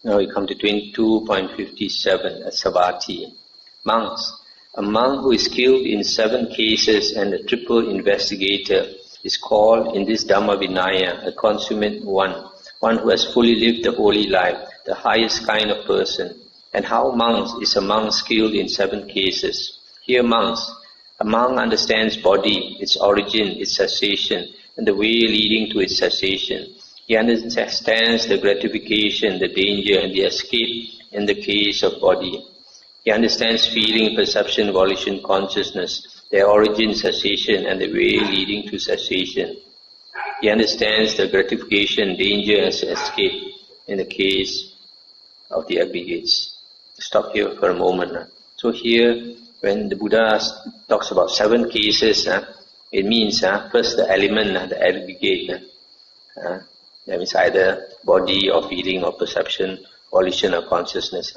Now we come to 22.57, a Savati. Monks. A monk who is skilled in 7 cases and a triple investigator is called in this Dhamma Vinaya a consummate one who has fully lived the holy life, the highest kind of person. And how monks is a monk skilled in 7 cases? Here monks, a monk understands body, its origin, its cessation, and the way leading to its cessation. He understands the gratification, the danger, and the escape in the case of body. He understands feeling, perception, volition, consciousness, their origin, cessation, and the way leading to cessation. He understands the gratification, danger, and escape in the case of the aggregates. Stop here for a moment. So here, when the Buddha talks about 7 cases, it means first the element, the aggregate. That means either body or feeling or perception, volition or consciousness.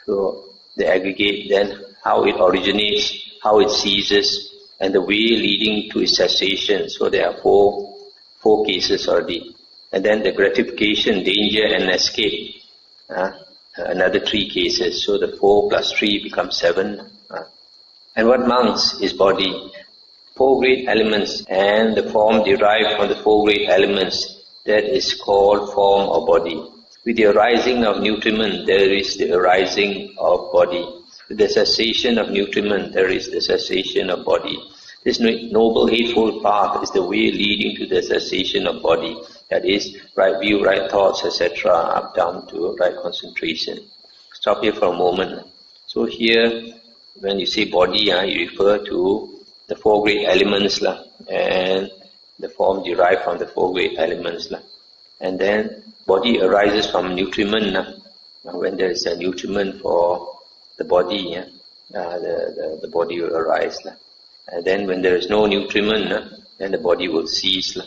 So the aggregate, then how it originates, how it ceases, and the way leading to its cessation. So there are four cases already. And then the gratification, danger and escape, another 3 cases. So the 4 plus 3 becomes 7. And what monks is body? 4 great elements and the form derived from the 4 great elements, that is called form or body. With the arising of nutriment, there is the arising of body. With the cessation of nutriment, there is the cessation of body. This noble eightfold path is the way leading to the cessation of body. That is, right view, right thoughts, etc., up down to right concentration. Stop here for a moment. So here, when you say body, you refer to the 4 great elements and the form derived from the 4 great elements. And then body arises from nutriment. When there is a nutriment for the body, the body will arise. And then when there is no nutriment, then the body will cease.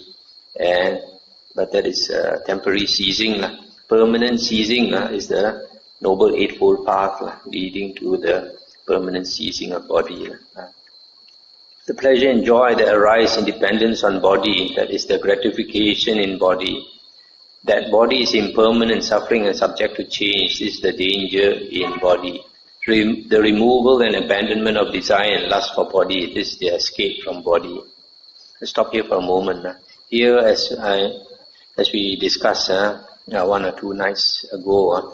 But that is temporary ceasing. Permanent ceasing is the Noble Eightfold Path leading to the permanent ceasing of body. The pleasure and joy that arise in dependence on body, that is the gratification in body. That body is impermanent, suffering and subject to change. This is the danger in body. The removal and abandonment of desire and lust for body, this is the escape from body. Let's stop here for a moment. Here, as we discussed 1 or 2 nights ago,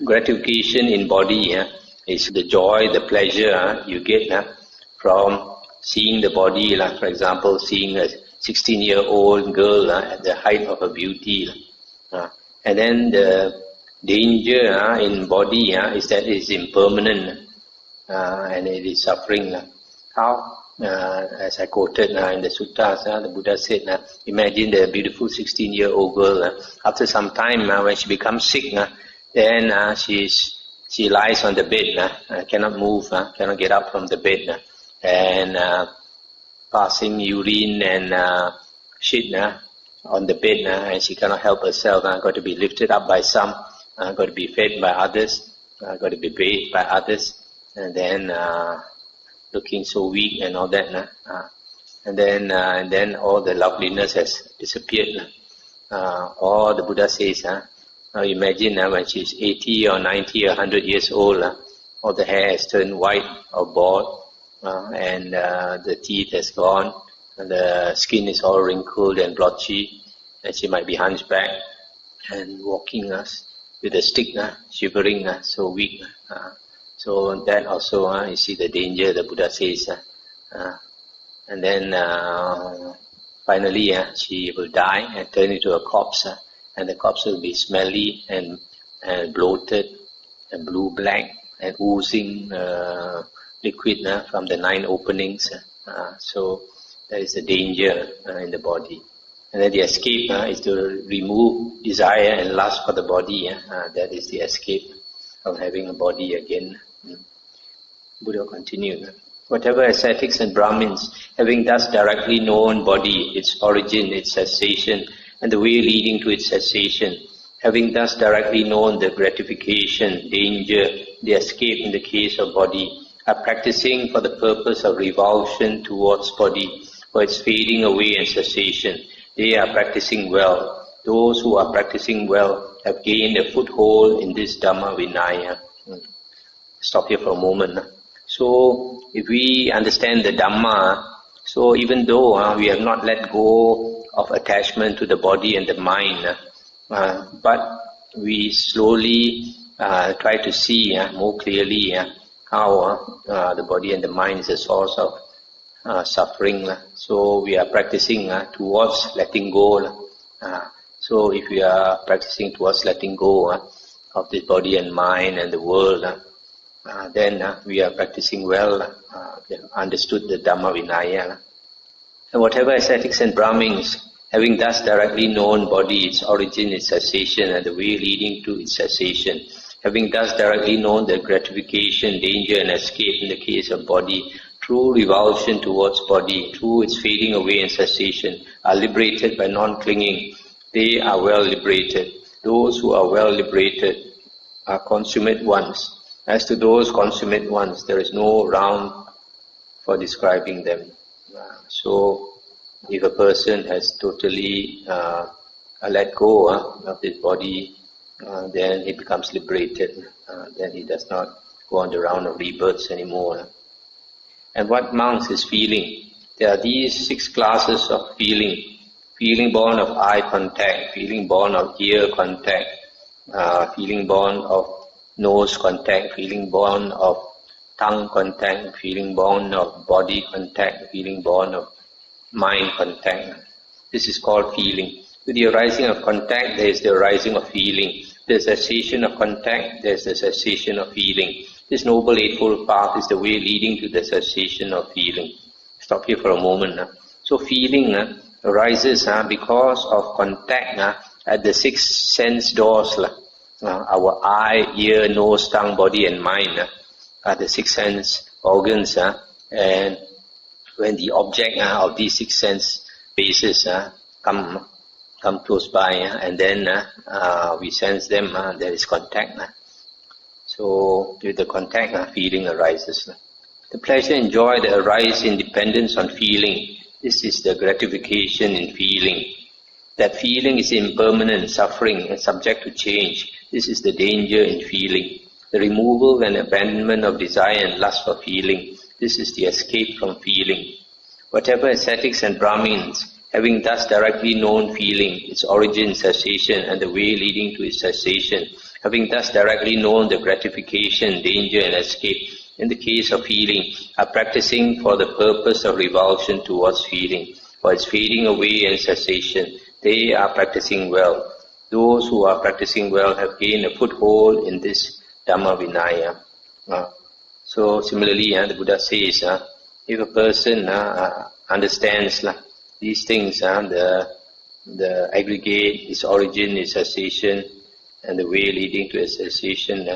gratification in body is the joy, the pleasure you get from seeing the body, for example, seeing a 16-year-old girl at the height of her beauty. And then the danger in body is that it is impermanent and it is suffering. How? As I quoted in the suttas, the Buddha said, imagine the beautiful 16-year-old girl. After some time, when she becomes sick, then she lies on the bed, cannot move, cannot get up from the bed, and passing urine and shit on the bed, and she cannot help herself. Got to be lifted up by some, got to be fed by others, got to be bathed by others, and then looking so weak and all that. And then all the loveliness has disappeared. Or the Buddha says, now imagine when she's 80 or 90 or 100 years old, all the hair has turned white or bald, and the teeth has gone, and the skin is all wrinkled and blotchy, and she might be hunchback and walking with a stick, shivering, so weak. So that also, you see the danger, the Buddha says. And then finally she will die and turn into a corpse, and the corpse will be smelly and bloated and blue-black and oozing liquid from the 9 openings. So that is the danger in the body. And then the escape is to remove desire and lust for the body. That is the escape of having a body again. Buddha continued. Whatever ascetics and Brahmins, having thus directly known body, its origin, its cessation, and the way leading to its cessation, having thus directly known the gratification, danger, the escape in the case of body, are practicing for the purpose of revulsion towards body, for its fading away and cessation. They are practicing well. Those who are practicing well have gained a foothold in this Dhamma Vinaya. Stop here for a moment. So, if we understand the Dhamma, so even though we have not let go of attachment to the body and the mind, but we slowly try to see more clearly how the body and the mind is a source of suffering. So we are practicing towards letting go. So if we are practicing towards letting go of this body and mind and the world, then we are practicing well, we have understood the Dhamma Vinaya. And whatever ascetics and Brahmins, having thus directly known body, its origin, its cessation, and the way leading to its cessation, having thus directly known the gratification, danger, and escape in the case of body, through revulsion towards body, through its fading away and cessation, are liberated by non-clinging. They are well liberated. Those who are well liberated are consummate ones. As to those consummate ones, there is no round for describing them. So, if a person has totally let go of his body, then he becomes liberated. Then he does not go on the round of rebirths anymore. And what monks is feeling? There are these 6 classes of feeling. Feeling born of eye contact, feeling born of ear contact, feeling born of nose contact, feeling born of tongue contact, feeling born of body contact, feeling born of mind contact. This is called feeling. With the arising of contact, there is the arising of feeling. The cessation of contact, there is the cessation of feeling. This Noble Eightfold Path is the way leading to the cessation of feeling. Stop here for a moment. So feeling arises because of contact at the 6 sense doors. Our eye, ear, nose, tongue, body and mind are the 6 sense organs, and when the object of these 6 sense bases come close by, and then we sense them, there is contact. So with the contact, feeling arises. The pleasure and joy that arise in dependence on feeling, this is the gratification in feeling. That feeling is impermanent, suffering, and subject to change. This is the danger in feeling. The removal and abandonment of desire and lust for feeling. This is the escape from feeling. Whatever ascetics and Brahmins, having thus directly known feeling, its origin, cessation, and the way leading to its cessation, having thus directly known the gratification, danger, and escape in the case of feeling, are practicing for the purpose of revulsion towards feeling, for its fading away and cessation. They are practicing well. Those who are practicing well have gained a foothold in this Dhamma Vinaya. So similarly, the Buddha says, if a person understands these things, the aggregate, its origin, its cessation, and the way leading to its cessation,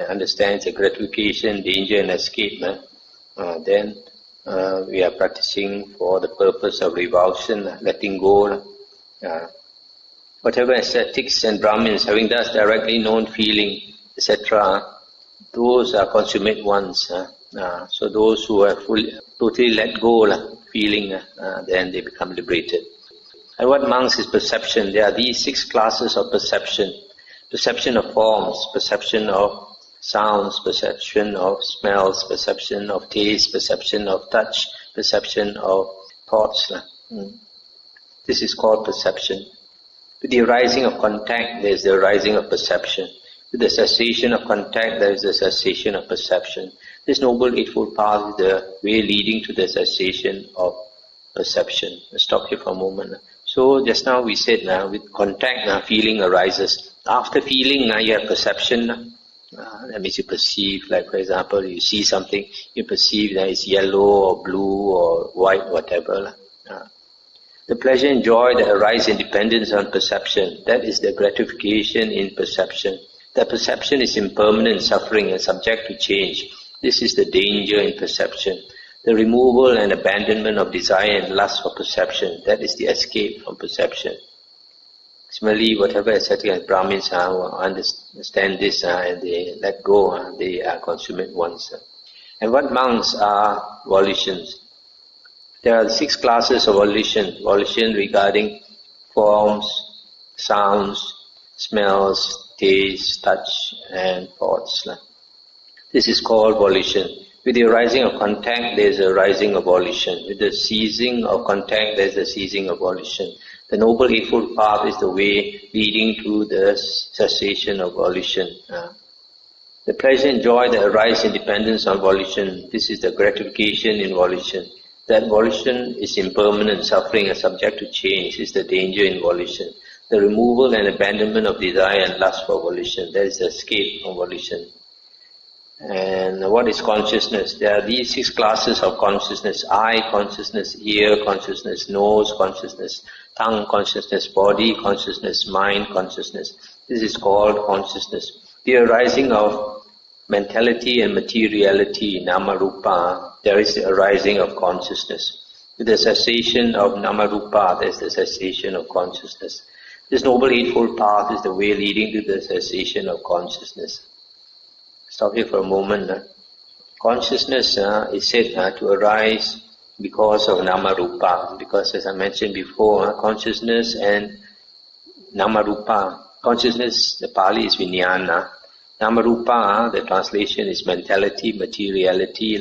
understands the gratification, danger, and escape, then we are practicing for the purpose of revulsion, letting go. Whatever ascetics and Brahmins, having thus directly known feeling, etc., those are consummate ones. So those who have totally let go feeling, then they become liberated. And what monks is perception? There are these 6 classes of perception. Perception of forms, perception of sounds, perception of smells, perception of taste, perception of touch, perception of thoughts. This is called perception. With the arising of contact, there is the arising of perception. With the cessation of contact, there is the cessation of perception. This Noble Eightfold Path is the way leading to the cessation of perception. Let's stop here for a moment. So just now we said with contact, feeling arises. After feeling, you have perception. That means you perceive, like for example, you see something, you perceive that it's yellow or blue or white, whatever. The pleasure and joy that arise in dependence on perception, that is the gratification in perception. That perception is impermanent, suffering, and subject to change. This is the danger in perception. The removal and abandonment of desire and lust for perception, that is the escape from perception. Similarly, whatever ascetic and Brahmins understand this and they let go, they are consummate ones. And what monks are volitions? There are 6 classes of volition. Volition regarding forms, sounds, smells, taste, touch, and thoughts. This is called volition. With the arising of contact, there is a arising of volition. With the ceasing of contact, there is a ceasing of volition. The Noble Eightfold Path is the way leading to the cessation of volition. The pleasure and joy that arise in dependence on volition, this is the gratification in volition. That volition is impermanent, suffering and subject to change, is the danger in volition. The removal and abandonment of desire and lust for volition, that is the escape from volition. And what is consciousness? There are these 6 classes of consciousness: eye consciousness, ear consciousness, nose consciousness, tongue consciousness, body consciousness, mind consciousness. This is called consciousness. The arising of mentality and materiality, nama rupa, there is the arising of consciousness. With the cessation of nama rupa, there is the cessation of consciousness. This Noble Eightfold Path is the way leading to the cessation of consciousness. Stop here for a moment. Consciousness is said to arise because of nama rupa, because as I mentioned before, consciousness and nama rupa. Consciousness, the Pali is vijnana. Nama rupa, the translation is mentality, materiality,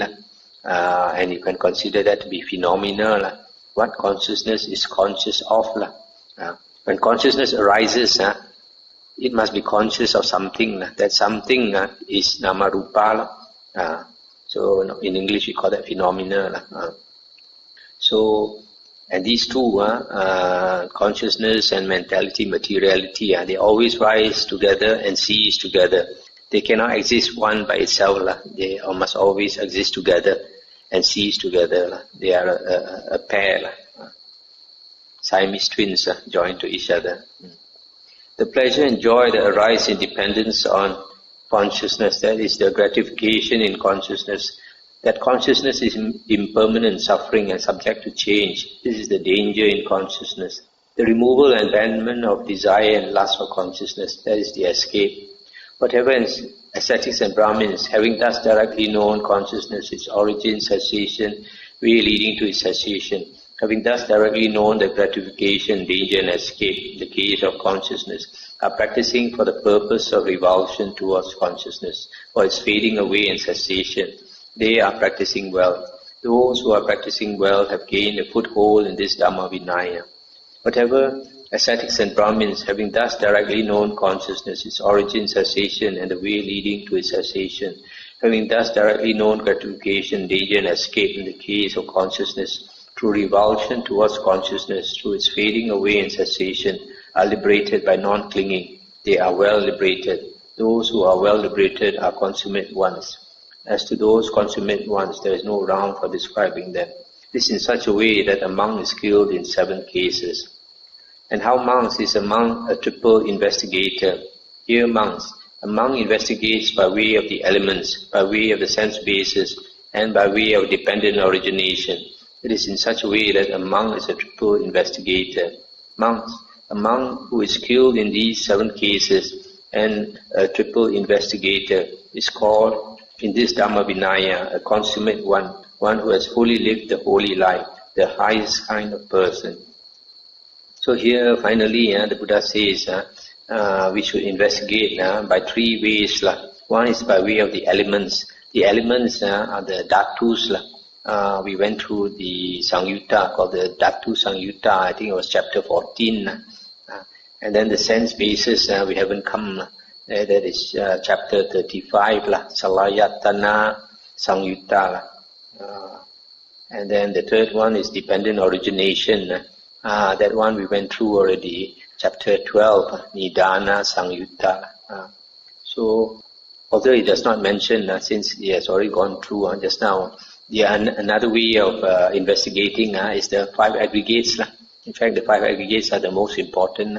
and you can consider that to be phenomena. What consciousness is conscious of. When consciousness arises, it must be conscious of something. That something is nama rupa. So in English we call that phenomena. And these two, consciousness and mentality, materiality, they always rise together and cease together. They cannot exist one by itself. They must always exist together and cease together. They are a pair. Siamese twins joined to each other. The pleasure and joy that arise in dependence on consciousness, that is the gratification in consciousness. That consciousness is impermanent, suffering and subject to change. This is the danger in consciousness. The removal and abandonment of desire and lust for consciousness, that is the escape. Whatever ascetics and Brahmins, having thus directly known consciousness, its origin, cessation, way leading to its cessation, having thus directly known the gratification, danger and escape, the case of consciousness, are practicing for the purpose of revulsion towards consciousness, for its fading away and cessation. They are practicing well. Those who are practicing well have gained a foothold in this Dhamma Vinaya. Whatever ascetics and Brahmins, having thus directly known consciousness, its origin, cessation, and the way leading to its cessation, having thus directly known gratification, danger, and escape in the case of consciousness, through revulsion towards consciousness, through its fading away and cessation, are liberated by non-clinging. They are well liberated. Those who are well liberated are consummate ones. As to those consummate ones, there is no round for describing them. This in such a way that a monk is skilled in 7 cases. And how monks is a monk a triple investigator? Here monks, a monk investigates by way of the elements, by way of the sense basis, and by way of dependent origination. It is in such a way that a monk is a triple investigator. Monks, a monk who is skilled in these 7 cases and a triple investigator is called, in this Dhamma Vinaya, a consummate one, one who has fully lived the holy life, the highest kind of person. So here finally the Buddha says we should investigate by 3 ways. One is by way of the elements. The elements are the dhatus. We went through the Sangyutta called the Dhatu Sangyutta, I think it was chapter 14. And then the sense basis, we haven't come. That is chapter 35, Salayatana Sangyutta. And then the third one is dependent origination. That one we went through already, chapter 12, Nidana Sangyutta. So, although it does not mention, since he has already gone through just now, another way of investigating is the 5 aggregates. In fact, the 5 aggregates are the most important.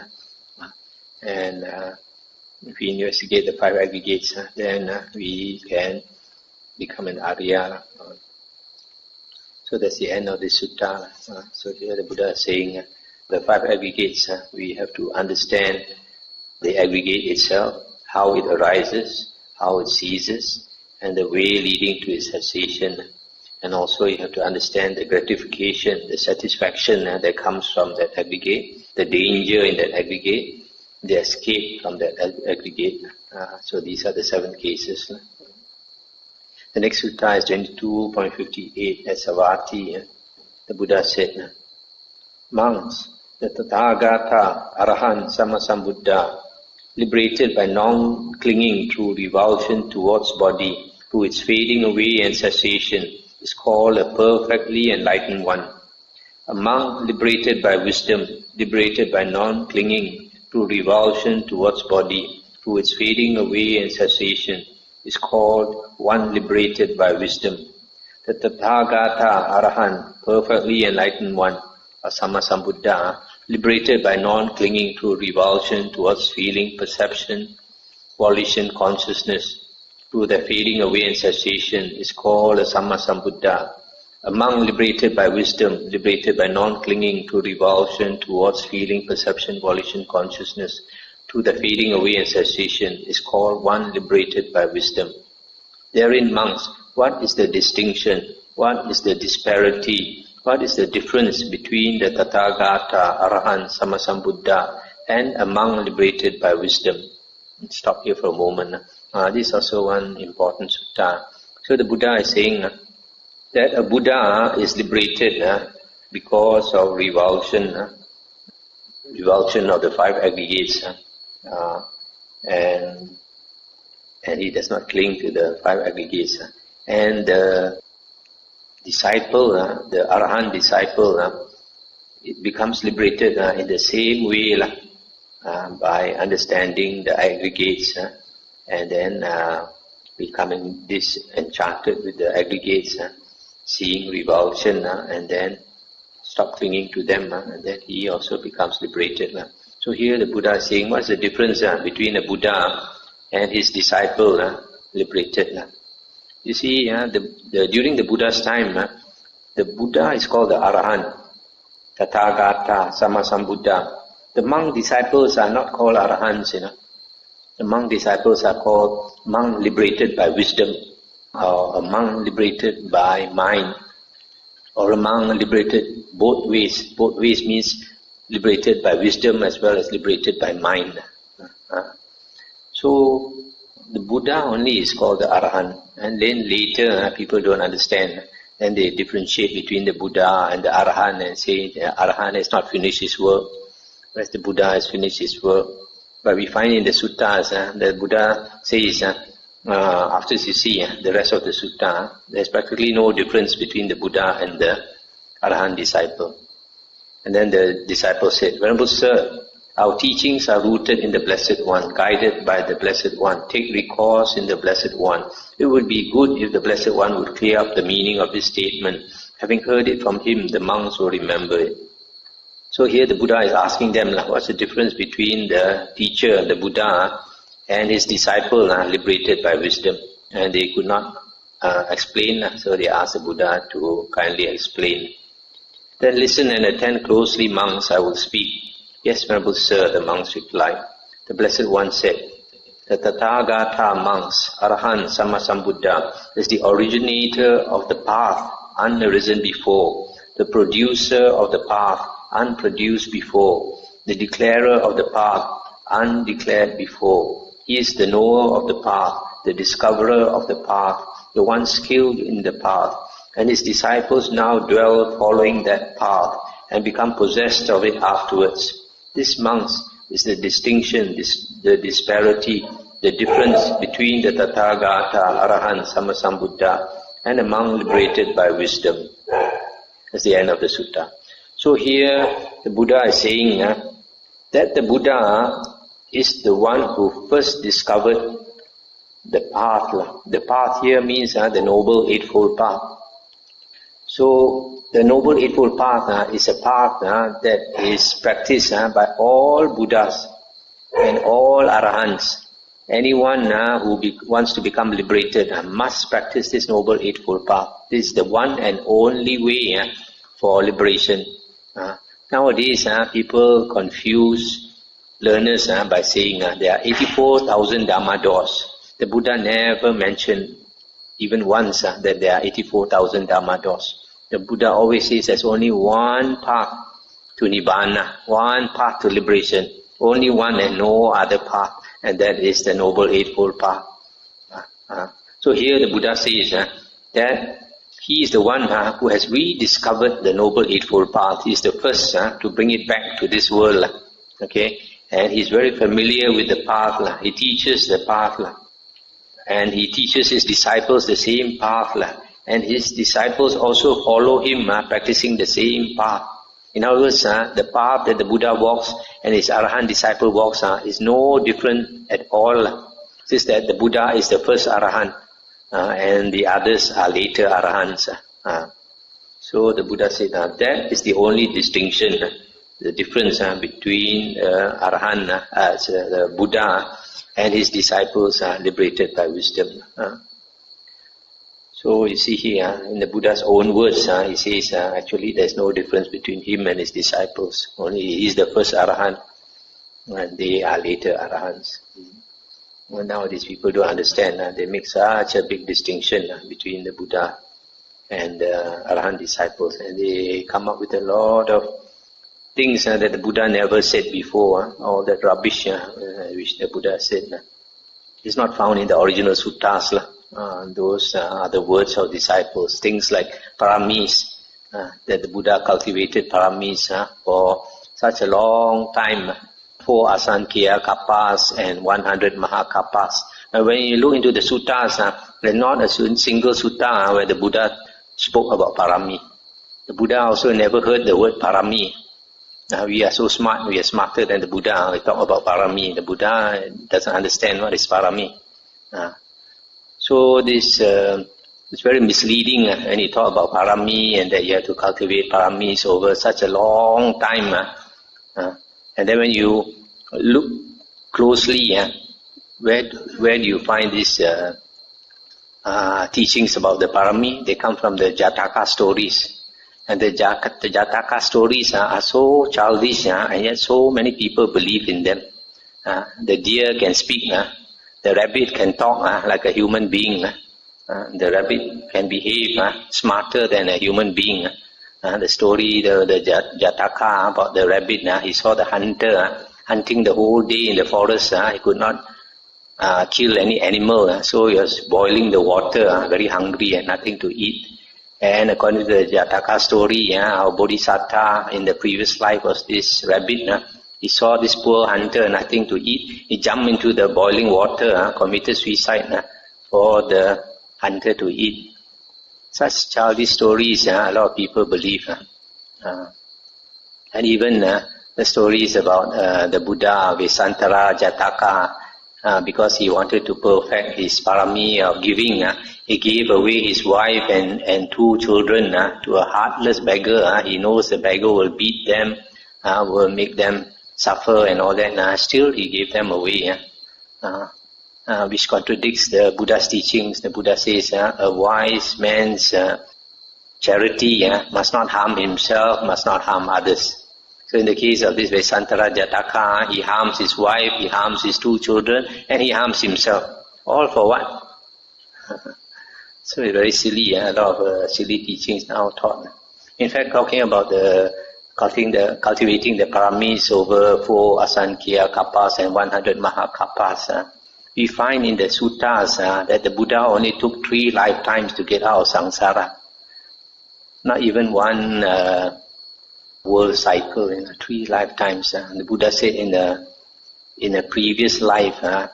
And if we investigate the 5 aggregates, then we can become an Arya. So that's the end of the sutta. So here the Buddha is saying the 5 aggregates, we have to understand the aggregate itself, how it arises, how it ceases, and the way leading to its cessation. And also you have to understand the gratification, the satisfaction that comes from that aggregate, the danger in that aggregate, they escape from that aggregate. So these are the 7 cases. The next sutta is 22.58 at Savatthi. The Buddha said, monks, the Tathagata Arahant Sammasambuddha, liberated by non-clinging through revulsion towards body, through its fading away and cessation, is called a perfectly enlightened one. A monk liberated by wisdom, liberated by non-clinging through revulsion towards body, through its fading away and cessation, is called one liberated by wisdom. The Tathagata Arahant, perfectly enlightened one, a Sammasambuddha, liberated by non-clinging through revulsion towards feeling, perception, volition, consciousness, through the fading away and cessation, is called a Sammasambuddha. A monk liberated by wisdom, liberated by non-clinging through revulsion towards feeling, perception, volition, consciousness, through the fading away and cessation, is called one liberated by wisdom. Therein, monks, what is the distinction? What is the disparity? What is the difference between the Tathagata, Arahant, Sammasambuddha and a monk liberated by wisdom? Let's stop here for a moment. This is also one important sutta. So the Buddha is saying that a Buddha is liberated because of revulsion of the 5 aggregates, and he does not cling to the 5 aggregates. And the disciple, the Arahant disciple, it becomes liberated in the same way by understanding the aggregates and then becoming disenchanted with the aggregates, seeing revulsion and then stop clinging to them, and then he also becomes liberated. So here the Buddha is saying, what is the difference between a Buddha and his disciple liberated? You see, during the Buddha's time, the Buddha is called the Arahant, Tathagata, Sammasambuddha. The monk disciples are not called Arahants, The monk disciples are called monk liberated by wisdom, or a monk liberated by mind, or a monk liberated both ways. Both ways means liberated by wisdom as well as liberated by mind. So the Buddha only is called the Arahant, and then later people don't understand. Then they differentiate between the Buddha and the Arahant and say the Arahant has not finished his work, whereas the Buddha has finished his work. But we find in the suttas, the Buddha says, after you see the rest of the sutta, there's practically no difference between the Buddha and the Arahant disciple. And then the disciple said, Venerable Sir, our teachings are rooted in the Blessed One, guided by the Blessed One. Take recourse in the Blessed One. It would be good if the Blessed One would clear up the meaning of this statement. Having heard it from him, the monks will remember it. So here the Buddha is asking them, what's the difference between the teacher, the Buddha, and his disciple liberated by wisdom? And they could not explain, so they asked the Buddha to kindly explain. Then listen and attend closely, monks, I will speak. Yes, Venerable Sir, the monks replied. The Blessed One said, the Tathagata monks, Arahant Sammasambuddha, is the originator of the path unarisen before, the producer of the path unproduced before, the declarer of the path undeclared before. He is the knower of the path, the discoverer of the path, the one skilled in the path, and his disciples now dwell following that path and become possessed of it afterwards. This, monks, is the distinction, the disparity, the difference between the Tathagata, Arahant, Sammasambuddha, and a monk liberated by wisdom. That's the end of the sutta. So here the Buddha is saying that the Buddha is the one who first discovered the path. The path here means the Noble Eightfold Path. So the Noble Eightfold Path is a path that is practiced by all Buddhas and all Arahants. Anyone who wants to become liberated must practice this Noble Eightfold Path. This is the one and only way for liberation. Nowadays, people confuse learners by saying there are 84,000 Dhamma doors. The Buddha never mentioned even once that there are 84,000 Dhamma doors. The Buddha always says there's only one path to Nibbana, one path to liberation, Only one and no other path, and that is the Noble Eightfold Path. So here the Buddha says that he is the one who has rediscovered the Noble Eightfold Path. He is the first to bring it back to this world. Okay, and he is very familiar with the path. He teaches the path. And he teaches his disciples the same path. And his disciples also follow him, practicing the same path. In other words, the path that the Buddha walks and his Arahant disciple walks is no different at all. It's just that the Buddha is the first Arahant and the others are later Arahants. So the Buddha said that is the only distinction, the difference between Arahant, the Buddha, and his disciples are liberated by wisdom. So you see here, in the Buddha's own words, he says actually there's no difference between him and his disciples. Only he is the first Arahant and they are later Arahants. Well, nowadays people don't understand. They make such a big distinction between the Buddha and the Arahant disciples. And they come up with a lot of things that the Buddha never said before. All that rubbish which the Buddha said. It's not found in the original suttas. Those are the words of disciples. Things like paramis, that the Buddha cultivated paramis for such a long time. 4 asankya kappas and 100 mahakappas. When you look into the suttas, there's not a single sutta where the Buddha spoke about parami. The Buddha also never heard the word parami. We are so smart, we are smarter than the Buddha. We talk about parami. The Buddha doesn't understand what is parami. So this it's very misleading when you talk about parami and that you have to cultivate paramis over such a long time. And then when you look closely, where do you find these teachings about the parami? They come from the Jataka stories. And the Jataka stories are so childish, and yet so many people believe in them. The deer can speak, the rabbit can talk like a human being. The rabbit can behave smarter than a human being. The story, the Jataka about the rabbit, he saw the hunter hunting the whole day in the forest. He could not kill any animal, so he was boiling the water, very hungry and nothing to eat. And according to the Jataka story, our Bodhisattva in the previous life was this rabbit. He saw this poor hunter, nothing to eat. He jumped into the boiling water, committed suicide for the hunter to eat. Such childish stories, a lot of people believe. And even the stories about the Buddha, Vesantara, Jataka, because he wanted to perfect his parami of giving, he gave away his wife and 2 children to a heartless beggar. He knows the beggar will beat them, will make them suffer and all that. Still he gave them away, which contradicts the Buddha's teachings. The Buddha says a wise man's charity must not harm himself, must not harm others. So in the case of this Vesantara Jataka, he harms his wife, he harms his 2 children, and he harms himself. All for what? So it's very silly, a lot of silly teachings now taught. In fact, talking about cultivating the paramis over 4 asankya kappas and 100 mahakappas, we find in the suttas that the Buddha only took 3 lifetimes to get out of samsara. Not even one world cycle, 3 lifetimes. The Buddha said in a previous life,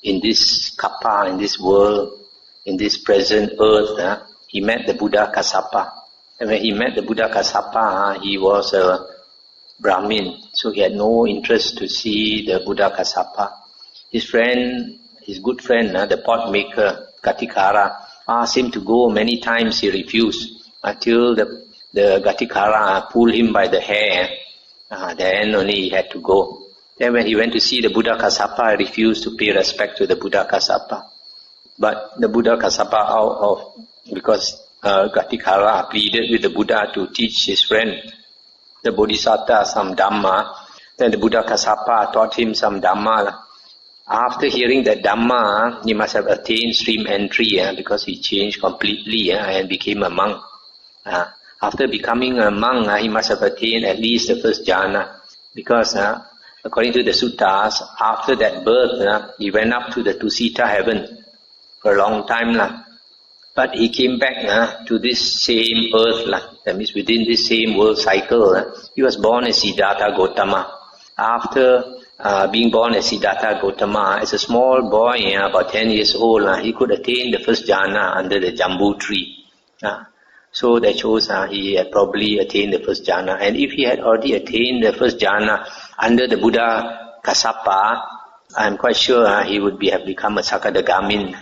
in this kappa, in this world, in this present earth, he met the Buddha Kassapa. And when he met the Buddha Kassapa, he was a Brahmin, so he had no interest to see the Buddha Kassapa. His good friend, the pot maker, Gatikara, asked him to go many times. He refused until the Gatikara pulled him by the hair. Then only he had to go. Then when he went to see the Buddha Kassapa, he refused to pay respect to the Buddha Kassapa. But the Buddha Kassapa, because Gatikara pleaded with the Buddha to teach his friend, the Bodhisattva, some Dhamma, then the Buddha Kassapa taught him some Dhamma. After hearing that Dhamma, he must have attained stream entry because he changed completely and became a monk. After becoming a monk, he must have attained at least the first jhana, because According to the suttas, after that birth, he went up to the Tusita heaven for a long time. But he came back to this same earth. That means within this same world cycle, he was born as Siddhartha Gautama. After being born as Siddhartha Gautama, as a small boy, about 10 years old, he could attain the first jhana under the jambu tree. So that shows he had probably attained the first jhana. And if he had already attained the first jhana under the Buddha Kassapa, I'm quite sure he would have become a Sakadagamin.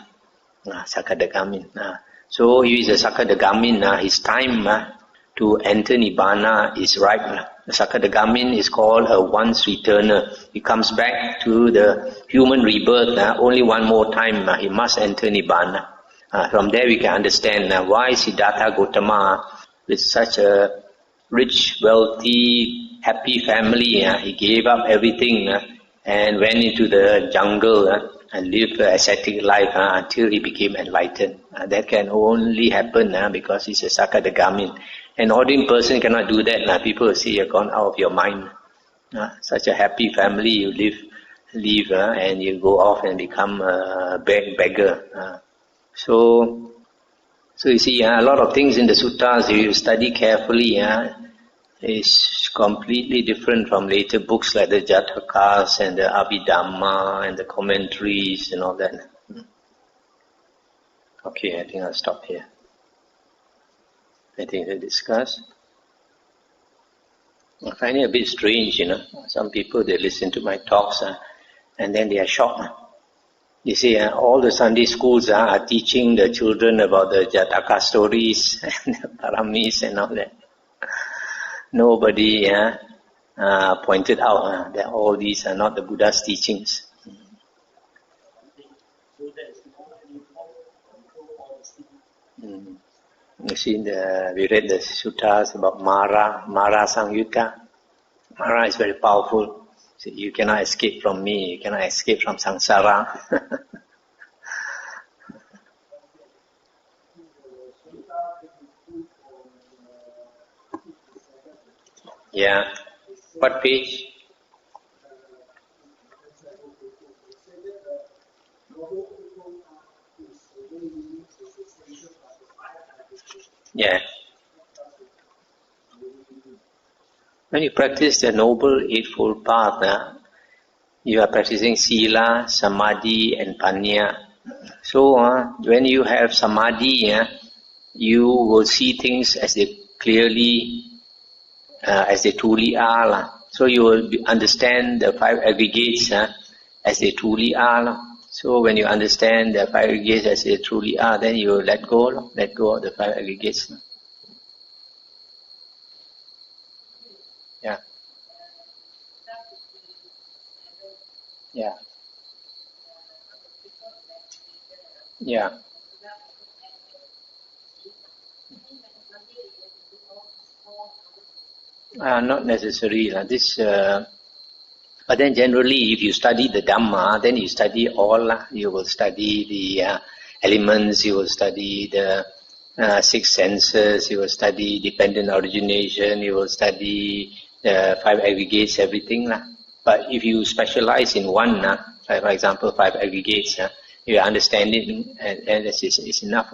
So he is a Sakadagamin. His time to enter Nibbana is ripe. The Sakadagamin is called a once returner. He comes back to the human rebirth only one more time. He must enter Nibbana. From there we can understand why Siddhartha Gautama, with such a rich, wealthy, happy family, he gave up everything and went into the jungle and lived an ascetic life until he became enlightened. That can only happen because he's a Sakadagamin. An ordinary person cannot do that. People will say you've gone out of your mind. Such a happy family you live and you go off and become a beggar. So you see, a lot of things in the suttas, if you study carefully, is completely different from later books like the Jatakas and the Abhidhamma and the commentaries and all that. Okay, I think I'll stop here. Anything to discuss? I find it a bit strange, Some people, they listen to my talks and then they are shocked. You see, all the Sunday schools are teaching the children about the Jataka stories and the Paramis and all that. Nobody pointed out that all these are not the Buddha's teachings. You see, we read the suttas about Mara Sangyutta. Mara is very powerful. So you cannot escape from me, you cannot escape from samsara. Yeah. What page? Yeah. When you practice the Noble Eightfold Path, you are practicing Sila, Samadhi and Panya. So when you have Samadhi, you will see things as they clearly, as they truly are. So you will understand the five aggregates as they truly are. So when you understand the five aggregates as they truly are, then you let go of the five aggregates. Yeah. Yeah. Yeah. Not necessary. But then generally, if you study the Dhamma, then you study all. You will study the elements, you will study the six senses, you will study dependent origination, you will study the five aggregates, everything. But if you specialize in one, like for example, five aggregates, you understand it, and it's enough.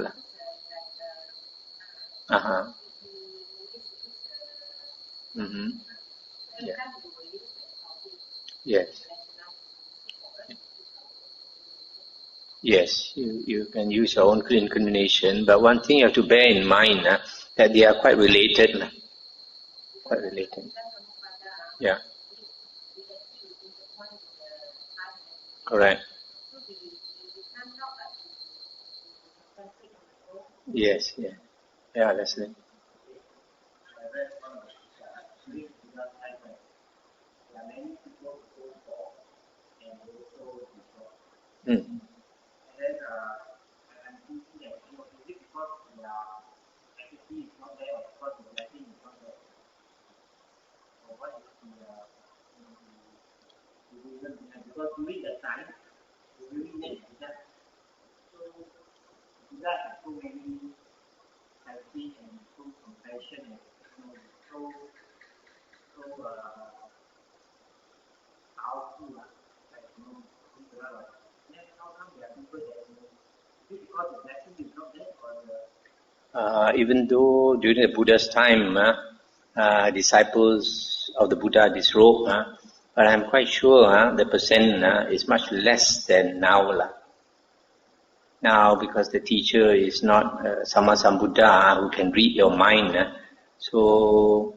Uh-huh. Mm-hmm. Yeah. Yes. Yes, you can use your own inclination, but one thing you have to bear in mind that they are quite related. Quite related. Yeah. Correct. Yes, yeah. Yeah, that's it. Mm. Even though during the Buddha's time, disciples of the Buddha disrobed, but I'm quite sure the percent is much less than now. Now, because the teacher is not Sama Sambuddha who can read your mind, so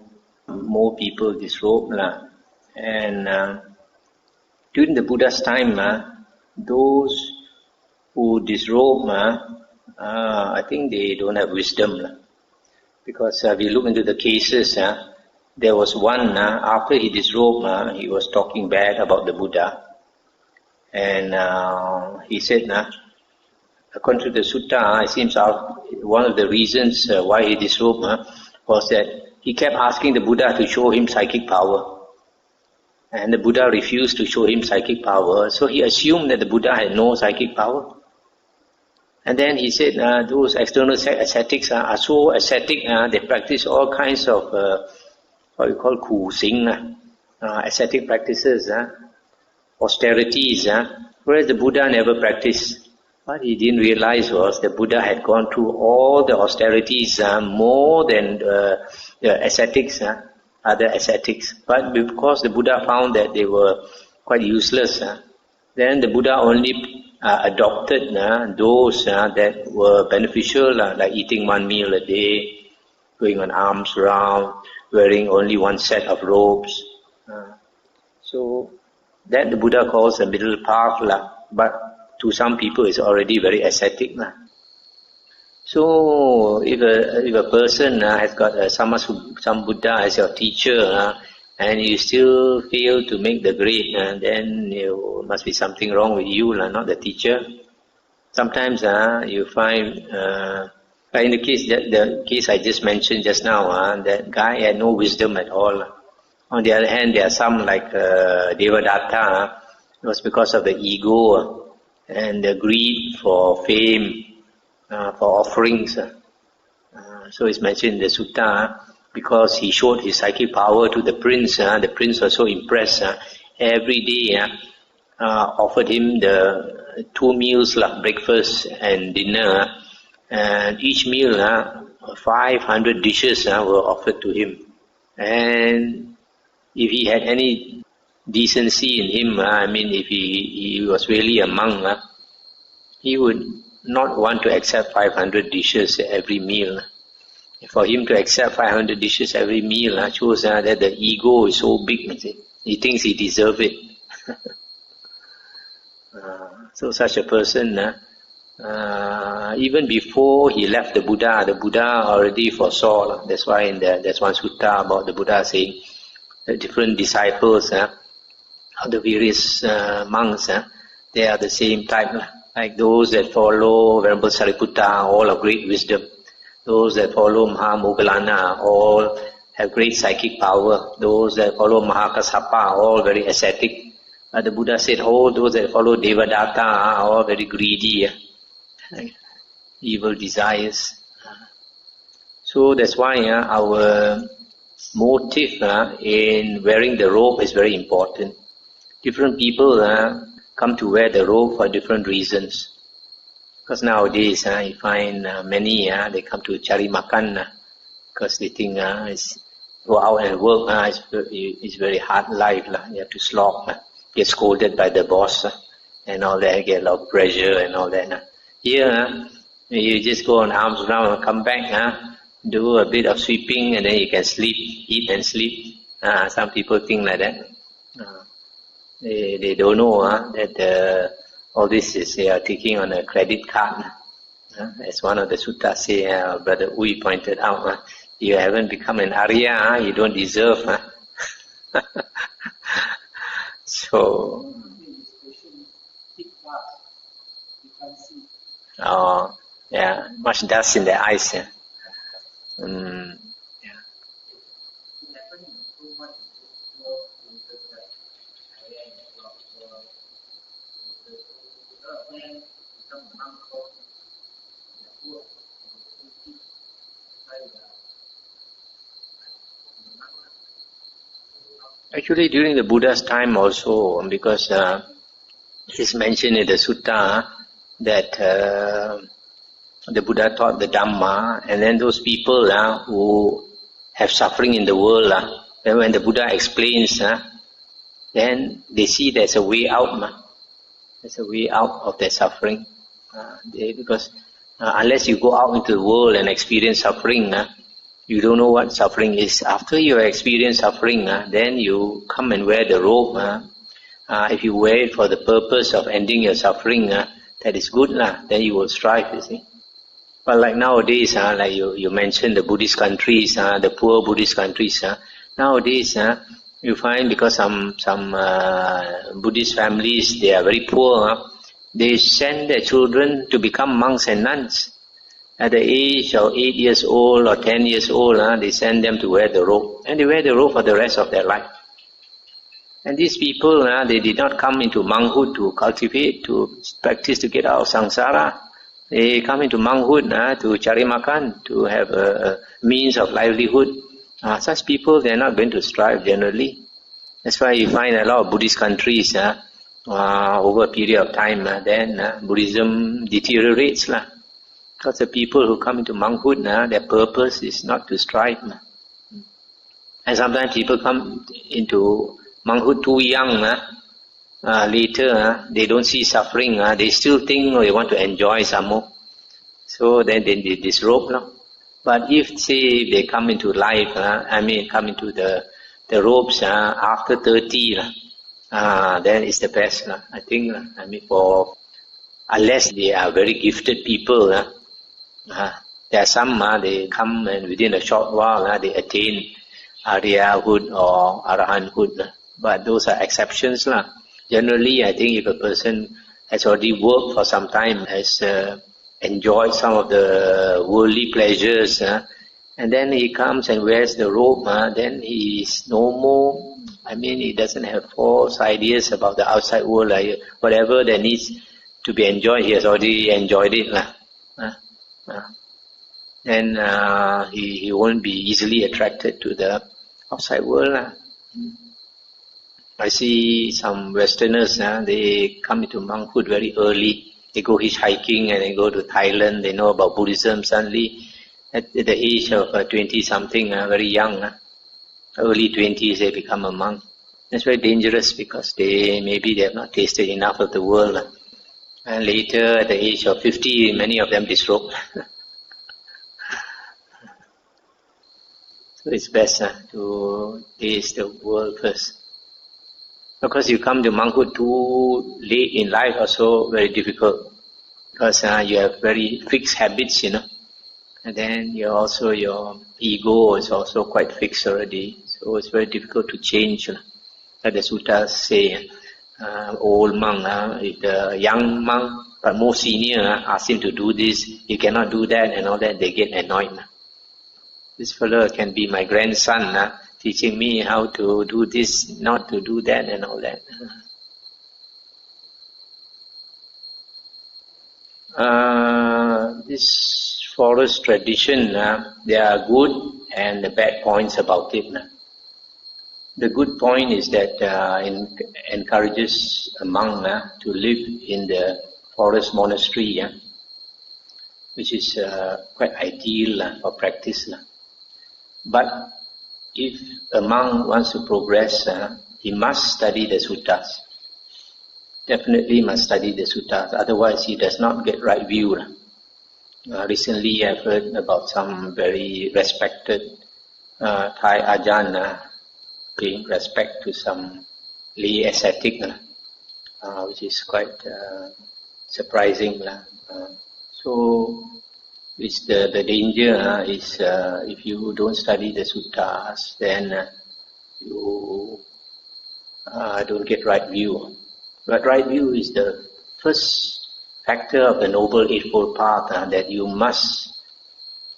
more people disrobe. And during the Buddha's time, those who disrobe, I think they don't have wisdom. Because we look into the cases, there was one, after he disrobed, he was talking bad about the Buddha. And he said, according to the sutta, it seems one of the reasons why he disrobed was that he kept asking the Buddha to show him psychic power. And the Buddha refused to show him psychic power, so he assumed that the Buddha had no psychic power. And then he said, those external ascetics are so ascetic, they practice all kinds of what we call ku sing, ascetic practices, austerities, whereas the Buddha never practiced. What he didn't realize was the Buddha had gone through all the austerities more than the ascetics, other ascetics. But because the Buddha found that they were quite useless, then the Buddha only adopted those that were beneficial, like eating one meal a day, going on alms round, wearing only one set of robes. So that the Buddha calls the middle path, but to some people it's already very ascetic. So if a person has got some Buddha as your teacher, and you still fail to make the grade, then there must be something wrong with you, not the teacher. Sometimes you find, like in the case I just mentioned just now, that guy had no wisdom at all. On the other hand, there are some like Devadatta. It was because of the ego and the greed for fame, for offerings. So it's mentioned in the sutta, because he showed his psychic power to the prince was so impressed. Every day offered him the 2 meals, breakfast and dinner, and each meal 500 dishes were offered to him. And if he had any decency in him, if he was really a monk, he would not want to accept 500 dishes every meal. For him to accept 500 dishes every meal shows that the ego is so big. He thinks he deserves it. So such a person, even before he left the Buddha already foresaw. That's why there's one sutta about the Buddha saying that different disciples of the various monks, they are the same type. Like those that follow Venerable Sariputta, all of great wisdom. Those that follow Mahamoggallana, all have great psychic power. Those that follow Mahakassapa, all very ascetic. The Buddha said, all those that follow Devadatta are all very greedy, evil desires. So that's why our motive in wearing the robe is very important. Different people come to wear the robe for different reasons. Because nowadays you find many they come to cari makan because they think go out and work it's very hard life. You have to slog, get scolded by the boss and all that, get a lot of pressure and all that. Here you just go on arms round and come back, do a bit of sweeping and then you can sleep, eat and sleep. Some people think like that. They don't know that all this is they are taking on a credit card. As one of the suttas say, Brother Ui pointed out, you haven't become an Arya, you don't deserve. So, much dust in the eyes. Actually, during the Buddha's time also, because it's mentioned in the sutta that the Buddha taught the Dhamma, and then those people who have suffering in the world, then when the Buddha explains, then they see there's a way out. There's a way out of their suffering. Because unless you go out into the world and experience suffering, you don't know what suffering is. After you experience suffering, then you come and wear the robe. If you wear it for the purpose of ending your suffering, that is good, then you will strive, you see. But like nowadays, like you mentioned the Buddhist countries, the poor Buddhist countries, nowadays you find because some Buddhist families, they are very poor, they send their children to become monks and nuns. At the age of 8 years old or 10 years old, they send them to wear the robe. And they wear the robe for the rest of their life. And these people, they did not come into monkhood to cultivate, to practice to get out of samsara. They come into monkhood to cari makan, to have a means of livelihood. Such people, they are not going to strive generally. That's why you find a lot of Buddhist countries, over a period of time, then Buddhism deteriorates. Because the people who come into monkhood, their purpose is not to strive. And sometimes people come into monkhood too young. Later, they don't see suffering. They still think they want to enjoy some more. So then they disrobe. But if, say, they come into life, come into the robes after 30, then it's the best. I think, unless they are very gifted people, there are some, they come and within a short while, they attain Aryahood or Arahanthood. But those are exceptions. Generally, I think if a person has already worked for some time, has enjoyed some of the worldly pleasures, and then he comes and wears the robe, then he is no more, he doesn't have false ideas about the outside world. Whatever that needs to be enjoyed, he has already enjoyed it. Then he won't be easily attracted to the outside world. I see some Westerners, they come into monkhood very early. They go hitchhiking and they go to Thailand. They know about Buddhism suddenly. At the age of 20-something, very young, early 20s, they become a monk. That's very dangerous because maybe they have not tasted enough of the world. And later, at the age of 50, many of them disrobe. So it's best to taste the world first. Because you come to monkhood too late in life, also very difficult. Because you have very fixed habits, and then your ego is also quite fixed already. So it's very difficult to change. Like the suttas say, old monk, if the young monk, but more senior, ask him to do this, he cannot do that and all that, they get annoyed. This fellow can be my grandson, teaching me how to do this, not to do that and all that. This forest tradition, there are good and the bad points about it. The good point is that it encourages a monk to live in the forest monastery, which is quite ideal for practice. But if a monk wants to progress, he must study the suttas. Definitely must study the suttas, otherwise he does not get right view. Recently I've heard about some very respected Thai Ajahn paying respect to some lay ascetic, which is quite surprising. So which the danger is if you don't study the suttas, then you don't get right view. But right view is the first factor of the Noble Eightfold Path that you must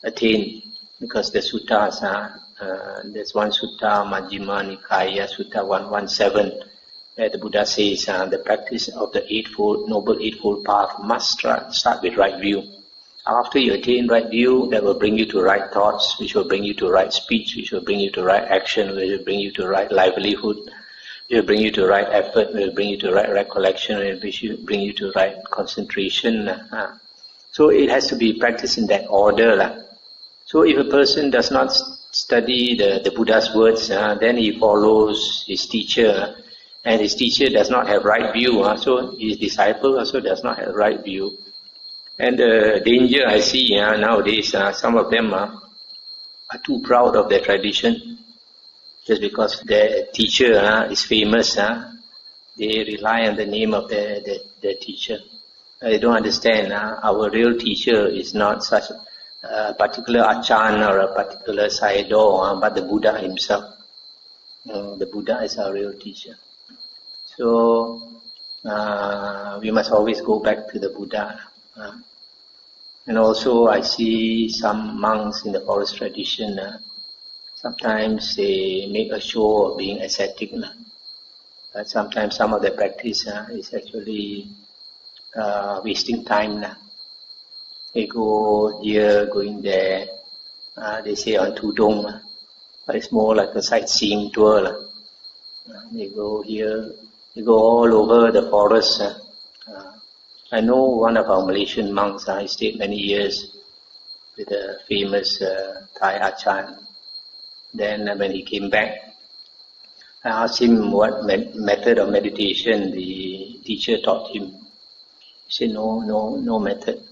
attain, because the suttas, there's one sutta, Majjhima Nikaya, Sutta 117, where the Buddha says the practice of the Noble Eightfold Path must start with right view. After you attain right view, that will bring you to right thoughts, which will bring you to right speech, which will bring you to right action, which will bring you to right livelihood, which will bring you to right effort, which will bring you to right recollection, which will bring you to right concentration. So it has to be practiced in that order. So if a person does not study the Buddha's words, then he follows his teacher, and his teacher does not have right view, so his disciple also does not have right view. And the danger I see nowadays, some of them are too proud of their tradition. Just because their teacher is famous, they rely on the name of their teacher. They don't understand our real teacher is not such a particular achan or a particular sayadaw, but the Buddha himself. The Buddha is our real teacher. So we must always go back to the Buddha. And also I see some monks in the forest tradition, sometimes they make a show of being ascetic. But sometimes some of their practice is actually wasting time. They go here, going there, they say on Tudong, but it's more like a sightseeing tour. They go here, they go all over the forest. I know one of our Malaysian monks, he stayed many years with a famous Thai Achan. Then when he came back, I asked him what method of meditation the teacher taught him. He said, no method.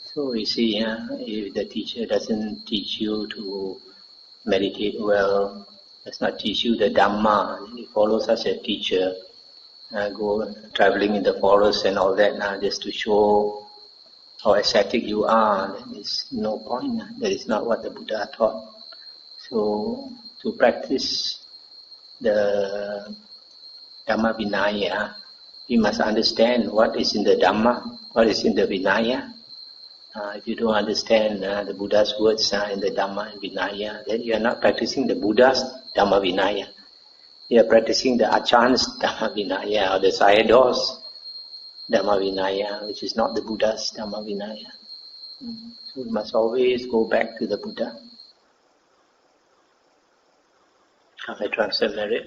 So you see, if the teacher doesn't teach you to meditate well, does not teach you the Dhamma, you follow such a teacher, go traveling in the forest and all that just to show how ascetic you are, there is no point. That is not what the Buddha taught. So to practice the Dhamma Vinaya, we must understand what is in the Dhamma, what is in the Vinaya. If you don't understand the Buddha's words in the Dhamma and Vinaya, then you are not practicing the Buddha's Dhamma Vinaya. You are practicing the Achan's Dhamma Vinaya or the Sayadaw's Dhamma Vinaya, which is not the Buddha's Dhamma Vinaya. So we must always go back to the Buddha. Can I translate it?